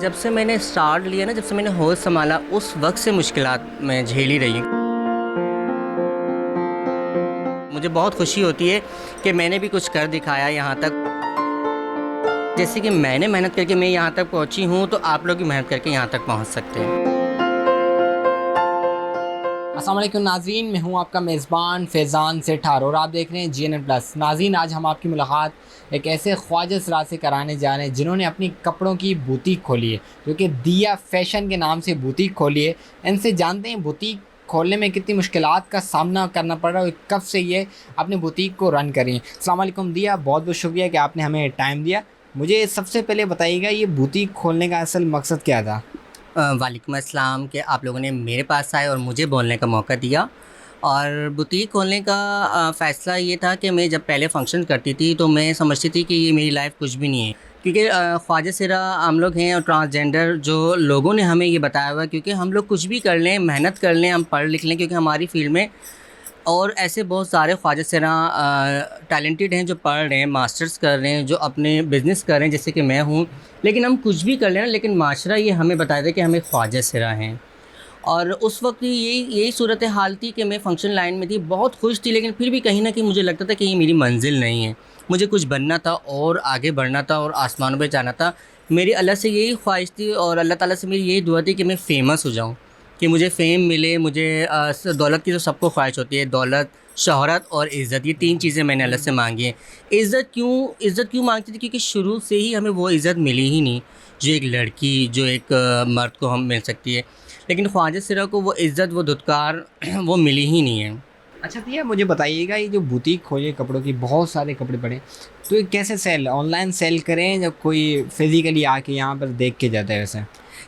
जब से मैंने स्टार्ट लिया ना, जब से मैंने होश संभाला, उस वक़्त से मुश्किलात मैं झेल ही रही हूँ। मुझे बहुत खुशी होती है कि मैंने भी कुछ कर दिखाया यहाँ तक। जैसे कि मैंने मेहनत करके मैं यहाँ तक पहुँची हूँ, तो आप लोग भी मेहनत करके यहाँ तक पहुँच सकते हैं। अस्सलाम वालेकुम नाज़रीन, मैं हूं आपका मेज़बान फैज़ान सेठार और आप देख रहे हैं GNN प्लस। नाज़रीन, आज हम आपकी मुलाकात एक ऐसे ख्वाजा सराज से कराने जा रहे हैं जिन्होंने अपनी कपड़ों की बुटीक खोली है, जो कि दिया फैशन के नाम से बुटीक खोली है। इनसे जानते हैं बुटीक खोलने में कितनी मुश्किलात का सामना करना पड़ रहा है और कब से ये अपनी बुटीक को रन करी है। अस्सलाम वालेकुम दिया, बहुत बहुत शुक्रिया कि आपने हमें टाइम दिया। मुझे सबसे पहले बताइएगा, ये बुटीक खोलने का असल मकसद क्या था? वालेकुम अस्सलाम कि आप लोगों ने मेरे पास आए और मुझे बोलने का मौका दिया। और बुटीक खोलने का फ़ैसला ये था कि मैं जब पहले फ़ंक्शन करती थी तो मैं समझती थी कि ये मेरी लाइफ कुछ भी नहीं है, क्योंकि ख्वाजा सिरा हम लोग हैं और ट्रांसजेंडर जो लोगों ने हमें ये बताया हुआ है, क्योंकि हम लोग कुछ भी कर लें, मेहनत कर लें, हम पढ़ लिख लें, क्योंकि हमारी फ़ील्ड में और ऐसे बहुत सारे ख्वाजा सिरा टैलेंटेड हैं जो पढ़ रहे हैं, मास्टर्स कर रहे हैं, जो अपने बिज़नेस कर रहे हैं, जैसे कि मैं हूँ। लेकिन हम कुछ भी कर लें ना, लेकिन माशरा ये हमें बताया था कि हमें ख्वाजा सिरा हैं। और उस वक्त यही सूरत हाल थी कि मैं फ़ंक्शन लाइन में थी, बहुत खुश थी, लेकिन फिर भी कहीं न कहीं मुझे लगता था कि ये मेरी मंज़िल नहीं है। मुझे कुछ बनना था और आगे बढ़ना था और आसमानों पे जाना था। मेरी अल्लाह से यही ख्वाहिश थी और अल्लाह ताला से मेरी यही दुआ थी कि मैं फ़ेमस हो जाऊँ, कि मुझे फ़ेम मिले। मुझे दौलत की तो सबको ख्वाहिश होती है, दौलत, शोहरत और इज़्ज़त, ये 3 चीज़ें मैंने अल्लाह से मांगी हैं। इज़्ज़त क्यों मांगती थी? क्योंकि शुरू से ही हमें वो इज़्ज़त मिली ही नहीं जो एक लड़की, जो एक मर्द को हम मिल सकती है। लेकिन ख्वाजा सिरा को वो इज़्ज़त, वो धुतकार वो मिली ही नहीं है। अच्छा भैया, मुझे बताइएगा, ये जो बुटीक खोली है कपड़ों की, बहुत सारे कपड़े पड़े, तो ये कैसे सेल, ऑनलाइन सेल करें जब कोई फिज़िकली आके यहाँ पर देख के जाता है वैसे?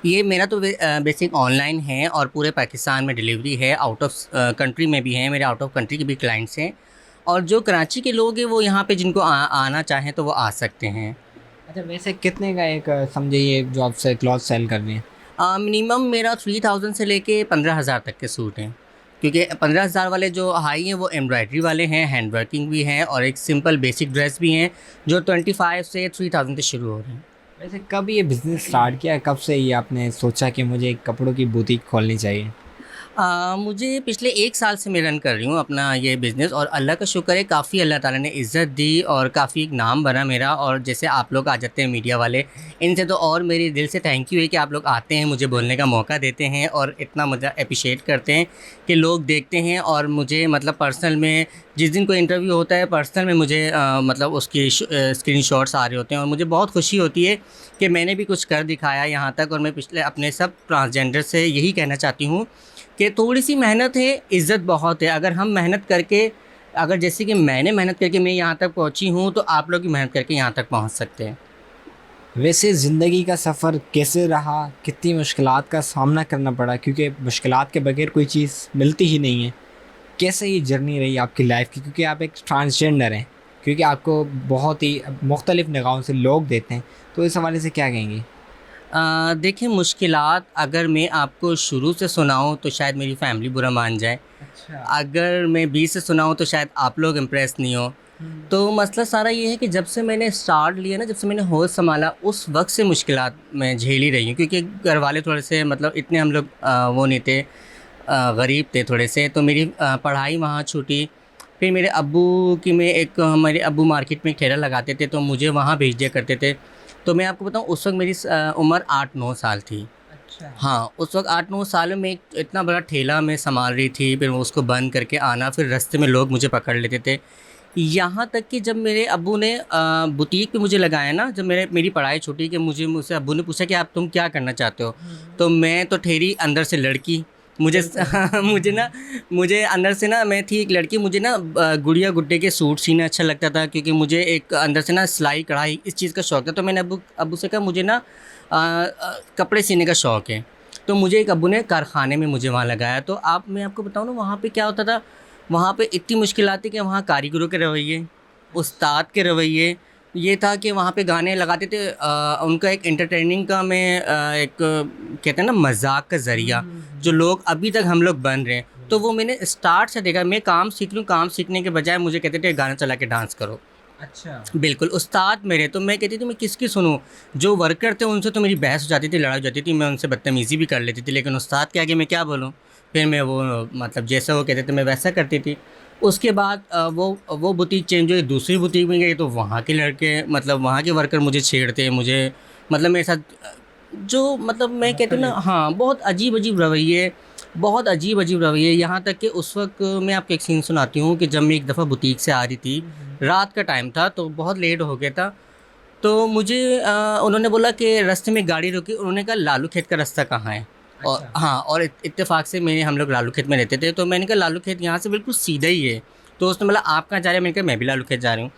ये मेरा तो बेसिक ऑनलाइन है और पूरे पाकिस्तान में डिलीवरी है, आउट ऑफ कंट्री में भी है, मेरे आउट ऑफ कंट्री के भी क्लाइंट्स हैं। और जो कराची के लोग हैं वो यहाँ पे जिनको आना चाहें तो वो आ सकते हैं। अच्छा, वैसे कितने का एक समझिए जो आपसे क्लॉथ सेल कर रही हैं? मिनिमम मेरा 3000 से लेके 15,000 तक के सूट हैं, क्योंकि 15,000 वाले जो हाई हैं वो एम्ब्रॉयडरी वाले हैं, हैंड वर्किंग भी हैं, और एक सिंपल बेसिक ड्रेस भी हैं जो 25 से 3000 से शुरू हो रहे हैं। वैसे कब ये बिज़नेस स्टार्ट किया, कब से ये आपने सोचा कि मुझे एक कपड़ों की बुटीक खोलनी चाहिए? मुझे पिछले 1 साल से मैं रन कर रही हूँ अपना ये बिज़नेस, और अल्लाह का शुक्र है, काफ़ी अल्लाह ताला ने इज़्ज़त दी और काफ़ी एक नाम बना मेरा। और जैसे आप लोग आ जाते हैं मीडिया वाले, इनसे तो और मेरी दिल से थैंक यू है कि आप लोग आते हैं, मुझे बोलने का मौका देते हैं और इतना मुझे एप्रिशिएट करते हैं कि लोग देखते हैं। और मुझे मतलब पर्सनल में जिस दिन कोई इंटरव्यू होता है, पर्सनल में मुझे मतलब उसकी स्क्रीनशॉट्स आ रहे होते हैं, और मुझे बहुत खुशी होती है कि मैंने भी कुछ कर दिखाया यहाँ तक। और मैं पिछले अपने सब ट्रांसजेंडर से यही कहना चाहती हूँ कि थोड़ी-सी मेहनत है, इज़्ज़त बहुत है। अगर हम मेहनत करके, अगर जैसे कि मैंने मेहनत करके मैं यहाँ तक पहुँची हूँ, तो आप लोग भी मेहनत करके यहाँ तक पहुँच सकते हैं। वैसे ज़िंदगी का सफ़र कैसे रहा, कितनी मुश्किलात का सामना करना पड़ा, क्योंकि मुश्किलात के बगैर कोई चीज़ मिलती ही नहीं है। कैसे ये जर्नी रही आपकी लाइफ की, क्योंकि आप एक ट्रांसजेंडर हैं, क्योंकि आपको बहुत ही मुख्तलिफ़ निगाहों से लोग देखते हैं, तो इस हवाले से क्या कहेंगी? देखिए, मुश्किलात अगर मैं आपको शुरू से सुनाऊँ तो शायद मेरी फैमिली बुरा मान जाए। अच्छा। अगर मैं बीच से सुनाऊँ तो शायद आप लोग इम्प्रेस नहीं हो। तो मसला सारा ये है कि जब से मैंने स्टार्ट लिया ना, जब से मैंने होश संभाला, उस वक़्त से मुश्किलात मैं झेल ही रही हूँ, क्योंकि घर वाले थोड़े से मतलब इतने हम लोग वो नहीं थे, गरीब थे थोड़े से। तो मेरी पढ़ाई वहाँ छूटी। फिर मेरे अब्बू की मैं एक हमारे अब्बू मार्केट में एक ठेला लगाते थे, तो मुझे वहाँ भेज दिया करते थे। तो मैं आपको बताऊँ, उस वक़्त मेरी उम्र 8-9 साल थी। अच्छा। हाँ, उस वक़्त 8-9 साल में एक इतना बड़ा ठेला मैं सँभाल रही थी, फिर वो उसको बंद करके आना, फिर रास्ते में लोग मुझे पकड़ लेते थे। यहाँ तक कि जब मेरे अब्बू ने बुटीक पे मुझे लगाया ना, जब मेरी पढ़ाई छूटी, कि मुझसे अब्बू ने पूछा कि आप तुम क्या करना चाहते हो? तो मैं तो ठहरी अंदर से लड़की, मुझे बिल्कुल। मुझे अंदर से ना, मैं थी एक लड़की, मुझे ना गुड़िया गुड्डे के सूट सीना अच्छा लगता था, क्योंकि मुझे एक अंदर से ना सिलाई कढ़ाई इस चीज़ का शौक था। तो मैंने अब्बू से कहा मुझे ना कपड़े सीने का शौक़ है। तो मुझे एक अब्बू ने कारख़ाने में मुझे वहाँ लगाया। तो मैं आपको बताऊँ ना, वहाँ पे क्या होता था, वहाँ पे इतनी मुश्किल आती कि वहाँ कारीगरों के रवैये, उस्ताद के रवैये, ये था कि वहाँ पे गाने लगाते थे, उनका एक एंटरटेनिंग का मैं एक कहते हैं ना मज़ाक का ज़रिया, जो लोग अभी तक हम लोग बन रहे हैं। तो वो मैंने स्टार्ट से देखा। मैं काम सीख लूँ, काम सीखने के बजाय मुझे कहते थे गाना चला के डांस करो। अच्छा। बिल्कुल, उस्ताद मेरे, तो मैं कहती थी मैं किसकी सुनूँ? जो वर्कर थे उनसे तो मेरी बहस हो जाती थी, लड़ाई हो जाती थी, मैं उनसे बदतमीज़ी भी कर लेती थी, लेकिन उस्ताद के आगे मैं क्या बोलूँ? फिर मैं वो मतलब जैसा वो कहते थे मैं वैसा करती थी। उसके बाद वो बुटीक चेंज हुई, दूसरी बुटीक में गई तो वहाँ के लड़के मतलब वहाँ के वर्कर मुझे छेड़ते, मुझे मतलब मेरे साथ जो मतलब मैं कहती हूँ ना, बदतमीज। हाँ, बहुत अजीब-अजीब रवैये, बहुत अजीब-अजीब रवैये, यहाँ तक कि उस वक़्त मैं आपको एक सीन सुनाती हूँ कि जब मैं एक दफ़ा बुटीक से आ रही थी, रात का टाइम था तो बहुत लेट हो गया था। तो मुझे उन्होंने बोला कि रास्ते में गाड़ी रोकी, उन्होंने कहा लालू खेत का रास्ता कहाँ है? और अच्छा। हाँ, और इत्तेफ़ाक से मैं हम लोग लालू खेत में रहते थे, तो मैंने कहा लालू खेत यहाँ से बिल्कुल सीधा ही है। तो उसने बोला आप कहाँ जा रहे हैं? मैंने कहा मैं भी लालू खेत जा रही हूँ।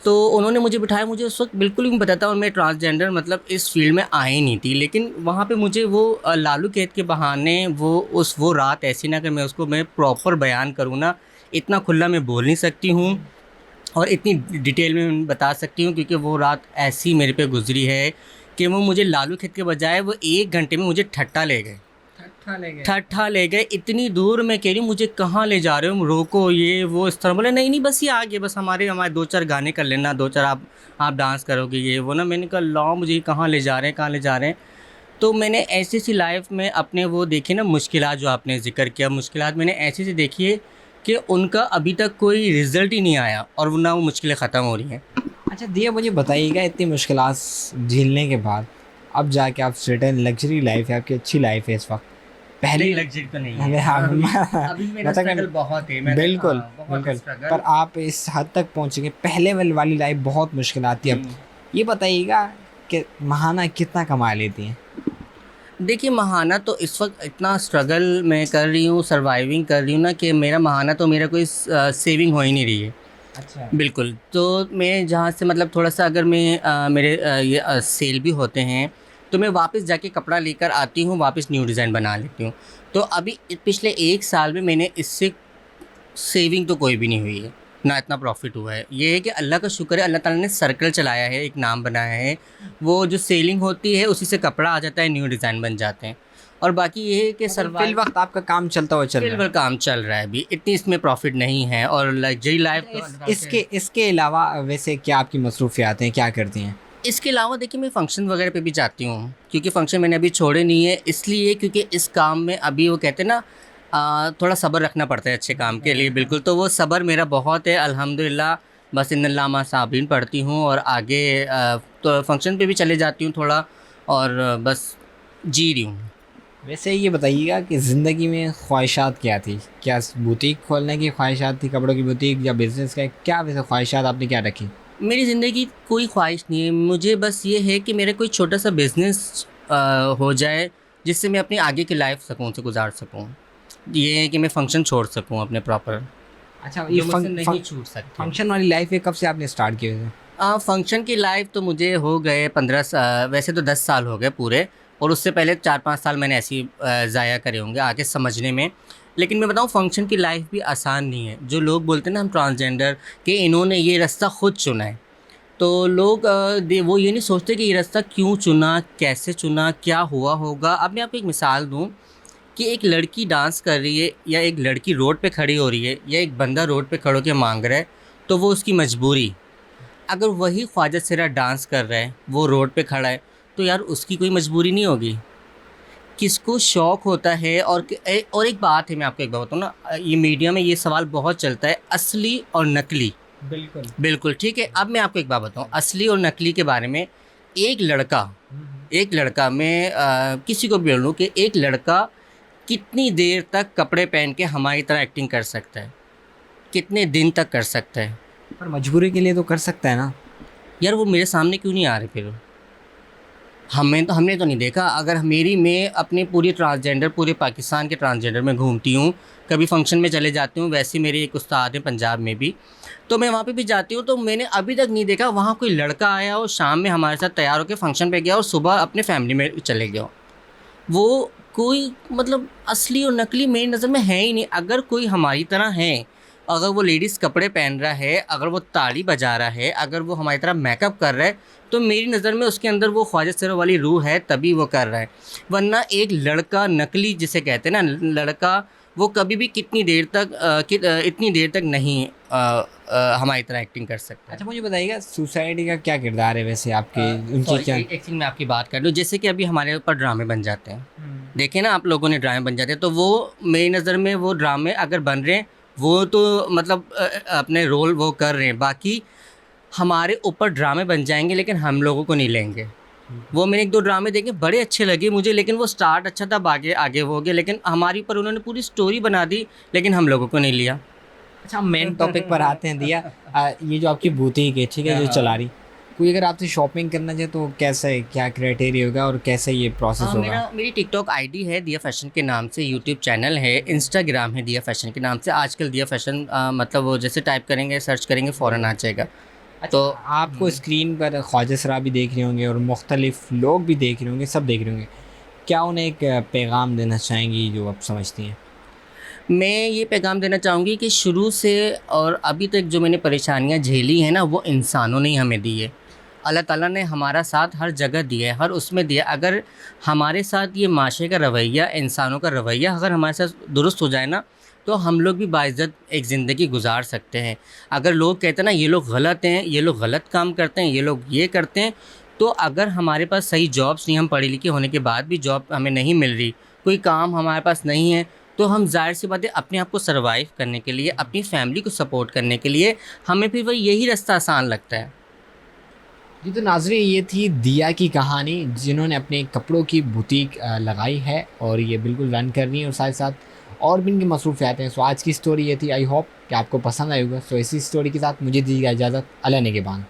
तो उन्होंने मुझे बिठाया, मुझे उस वक़्त बिल्कुल भी नहीं पता था और मैं ट्रांसजेंडर मतलब इस फ़ील्ड में आई नहीं थी। लेकिन वहाँ पे मुझे वो लालू खेत के बहाने वो रात ऐसी ना कि मैं प्रॉपर बयान करूँ ना, इतना खुला मैं बोल नहीं सकती हूँ और इतनी डिटेल में मैं बता सकती हूँ, क्योंकि वो रात ऐसी मेरे पे गुज़री है कि वो मुझे लालू खेत के बजाय वो 1 घंटे में मुझे ठट्टा ले गए। ठट्ठा ले गए। ठट्ठा ले गए, इतनी दूर, मैं कह रही हूँ मुझे कहाँ ले जा रहे हो? रोको, ये वो इस तरह बोले, नहीं, नहीं बस ये आगे, बस हमारे हमारे 2-4 गाने कर लेना, 2-4 आप डांस करोगे ये वो ना। मैंने कहा लौ मुझे ये कहाँ ले जा रहे हैं, कहाँ ले जा रहे हैं? तो मैंने ऐसी-ऐसी लाइफ़ में अपने वो देखी ना मुश्किलात, जो आपने ज़िक्र किया, मुश्किलात मैंने ऐसी-ऐसी देखी है कि उनका अभी तक कोई रिज़ल्ट ही नहीं आया और वो ना वो मुश्किलें ख़त्म हो रही हैं। अच्छा दिया, मुझे बताइएगा इतनी मुश्किलात झेलने के बाद अब जाके आप सेटल लग्ज़री लाइफ़ है, आपकी अच्छी लाइफ़ है इस वक़्त। नहीं, पहली लग्ज़री तो नहीं अरे है। हाँ, अभी मेरा मतलब स्ट्रगल बहुत है। मैं बिल्कुल, बहुत बिल्कुल। स्ट्रगल। पर आप इस हद तक पहुँचेंगे, पहले वाली लाइफ़ बहुत मुश्किल आती है अब। हुँ। ये बताइएगा कि महाना कितना कमा लेती हैं? देखिए, महाना तो इस वक़्त इतना स्ट्रगल मैं कर रही हूँ, सर्वाइविंग कर रही हूँ ना कि मेरा महाना तो मेरा कोई सेविंग हो ही नहीं रही है। अच्छा। बिल्कुल, तो मैं जहाँ से मतलब थोड़ा-सा अगर मैं मेरे सेल भी होते हैं, तो मैं वापस जाके कपड़ा लेकर आती हूँ, वापस न्यू डिज़ाइन बना लेती हूँ। तो अभी पिछले 1 साल में मैंने इससे सेविंग तो कोई भी नहीं हुई है, ना इतना प्रॉफ़िट हुआ है। ये है कि अल्लाह का शुक्र है, अल्लाह ताला ने सर्कल चलाया है, एक नाम बनाया है। वो जो सेलिंग होती है उसी से कपड़ा आ जाता है, न्यू डिज़ाइन बन जाते हैं। और बाकी ये है कि मतलब फ़िल वक़्त आपका काम चलता हुआ चल रहा है। फ़िलहाल काम चल रहा है अभी, इतनी इसमें प्रॉफ़िट नहीं है और लग्ज़री लाइफ़ अच्छा तो इस अल्लाह ताला से। इसके अलावा वैसे क्या आपकी मसरूफ़ियात हैं, क्या करती हैं? इसके अलावा देखिए मैं फ़ंक्शन वगैरह पे भी जाती हूँ, क्योंकि फ़ंक्शन मैंने अभी छोड़े नहीं है, इसलिए क्योंकि इस काम में अभी वो कहते हैं ना थोड़ा सब्र रखना पड़ता है अच्छे काम के लिए। बिल्कुल, तो वो सब्र मेरा बहुत है अल्हम्दुलिल्लाह। बस इन्नल्लाह मा साबिरीन पढ़ती हूँ और आगे तो फ़ंक्शन पे भी चले जाती हूँ थोड़ा और बस जी रही हूँ। वैसे ये बताइएगा कि ज़िंदगी में ख्वाहिशात क्या थी? क्या बुटीक खोलने की ख्वाहिशात थी, कपड़ों की बुटीक या बिज़नेस का? क्या वैसे ख्वाहिशात आपने क्या रखी? मेरी ज़िंदगी की कोई ख्वाहिश नहीं है, मुझे बस ये है कि मेरा कोई छोटा-सा बिज़नेस हो जाए, जिससे मैं अपनी आगे की लाइफ़ सुकून से गुज़ार सकूँ। ये है कि मैं फ़ंक्शन छोड़ सकूँ अपने प्रॉपर, अच्छा ये जो मुझसे नहीं छूट सकते। फ़ंक्शन वाली लाइफ़ ये कब से आपने स्टार्ट की वैसे? फ़ंक्शन की लाइफ़ तो मुझे हो गए 15 वैसे तो 10 साल हो गए पूरे, और उससे पहले 4-5 साल मैंने ऐसे ही ज़ाया करे होंगे आगे समझने में। लेकिन मैं बताऊँ फ़ंक्शन की लाइफ़ भी आसान नहीं है। जो लोग बोलते हैं ना हम ट्रांसजेंडर, कि इन्होंने ये रास्ता खुद चुना है। तो लोग वो ये नहीं सोचते कि ये रास्ता क्यों चुना, कैसे चुना, क्या हुआ होगा। अब मैं आपको एक मिसाल दूँ कि एक लड़की डांस कर रही है या एक लड़की रोड पे खड़ी हो रही है या एक बंदा रोड पे खड़े होके माँग रहा है, तो वो उसकी मजबूरी। अगर वही ख्वाजा सेरा डांस कर रहा है, वो रोड पे खड़ा है, तो यार उसकी कोई मजबूरी नहीं होगी। किसको शौक होता है और एक बात है, मैं आपको एक बात बताऊँ ना, ये मीडिया में ये सवाल बहुत चलता है, असली और नकली। बिल्कुल। बिल्कुल, ठीक है। अब मैं आपको एक बात बताऊँ, असली और नकली के बारे में। एक लड़का एक लड़का मैं किसी को भी बोल लूँ कि एक लड़का कितनी देर तक कपड़े पहन के हमारी तरह एक्टिंग कर सकता है? कितने दिन तक कर सकता है? पर मजबूरी के लिए तो कर सकता है ना? यार वो मेरे सामने क्यों नहीं आ रहे फिर? हमने तो नहीं देखा। अगर मेरी मैं अपनी पूरी ट्रांसजेंडर पूरे पाकिस्तान के ट्रांसजेंडर में घूमती हूँ, कभी फंक्शन में चले जाती हूँ, वैसे मेरे एक उस्ताद हैं पंजाब में भी, तो मैं वहाँ पे भी जाती हूँ, तो मैंने अभी तक नहीं देखा वहाँ कोई लड़का आया और शाम में हमारे साथ तैयार होकर फंक्शन पे गया और सुबह अपने फैमिली में चले गया। वो कोई मतलब असली और नकली मेरी नज़र में है ही नहीं। अगर कोई हमारी तरह है, अगर वो लेडीज़ कपड़े पहन रहा है, अगर वो ताली बजा रहा है, अगर वो हमारी तरह मेकअप कर रहा है, तो मेरी नज़र में उसके अंदर वो ख्वाजा सरो वाली रूह है, तभी वो कर रहा है। वरना एक लड़का नकली जिसे कहते हैं ना, लड़का वो कभी भी कितनी देर तक इतनी देर तक नहीं हमारी तरह एक्टिंग कर सकता है। अच्छा मुझे बताइएगा सोसाइटी का क्या किरदार है वैसे आपके, उनकी सॉरी, क्या? एक चीज़ मैं आपकी बात कर लूँ, जैसे कि अभी हमारे ऊपर ड्रामे बन जाते हैं, देखे ना आप लोगों ने, ड्रामे बन जाते हैं, तो वो मेरी नज़र में वो ड्रामे अगर बन रहे हैं वो तो मतलब अपने रोल वो कर रहे हैं, बाकी हमारे ऊपर ड्रामे बन जाएंगे लेकिन हम लोगों को नहीं लेंगे। वो मैंने एक दो ड्रामे देखे, बड़े अच्छे लगे मुझे, लेकिन वो स्टार्ट अच्छा था, आगे आगे हो गया, लेकिन हमारे ऊपर उन्होंने पूरी स्टोरी बना दी लेकिन हम लोगों को नहीं लिया। अच्छा मेन टॉपिक पर आते हैं दिया। ये जो आपकी बुटीक है, ठीक है, जो हाँ। चला रही, कोई अगर आपसे शॉपिंग करना चाहे तो कैसे, क्या क्राइटेरिया होगा और कैसे ये प्रोसेस होगा? मेरी टिकटॉक आईडी है दिया फैशन के नाम से, यूट्यूब चैनल है, इंस्टाग्राम है दिया फैशन के नाम से। आजकल दिया फैशन मतलब वो जैसे टाइप करेंगे, सर्च करेंगे, फ़ौरन आ जाएगा। तो आपको स्क्रीन पर ख्वाजा सरा भी देख रहे होंगे और मुख्तलिफ लोग भी देख रहे होंगे, सब देख रहे होंगे, क्या उन्हें एक पैगाम देना चाहेंगी जो आप समझती हैं? मैं ये पैगाम देना चाहूँगी कि शुरू से और अभी तक जो मैंने परेशानियाँ झेली हैं ना, वो इंसानों ने ही हमें दी है। अल्लाह ताला ने हमारा साथ हर जगह दिया है, हर उसमें दिया है। अगर हमारे साथ ये माशरे का रवैया, इंसानों का रवैया अगर हमारे साथ दुरुस्त हो जाए ना, तो हम लोग भी बाइज़्ज़त एक ज़िंदगी गुजार सकते हैं। अगर लोग कहते हैं ना ये लोग गलत हैं, ये लोग गलत काम करते हैं, ये लोग ये करते हैं, तो अगर हमारे पास सही जॉब्स नहीं, हम पढ़े लिखे होने के बाद भी जॉब हमें नहीं मिल रही, कोई काम हमारे पास नहीं है, तो हम ज़ाहिर-सी बात है अपने आप को सर्वाइव करने के लिए, अपनी फैमिली को सपोर्ट करने के लिए हमें फिर वही यही रास्ता आसान लगता है। जी तो नाज़रीन, ये थी दिया की कहानी, जिन्होंने अपने कपड़ों की बुटीक लगाई है और ये बिल्कुल रन कर रही है और साथ साथ और भी इनकी मसरूफ़ियात हैं। सो आज की स्टोरी ये थी, आई होप कि आपको पसंद आई होगा। सो इसी स्टोरी के साथ मुझे दीजिएगा इजाज़त। अल्लाह निगहबान।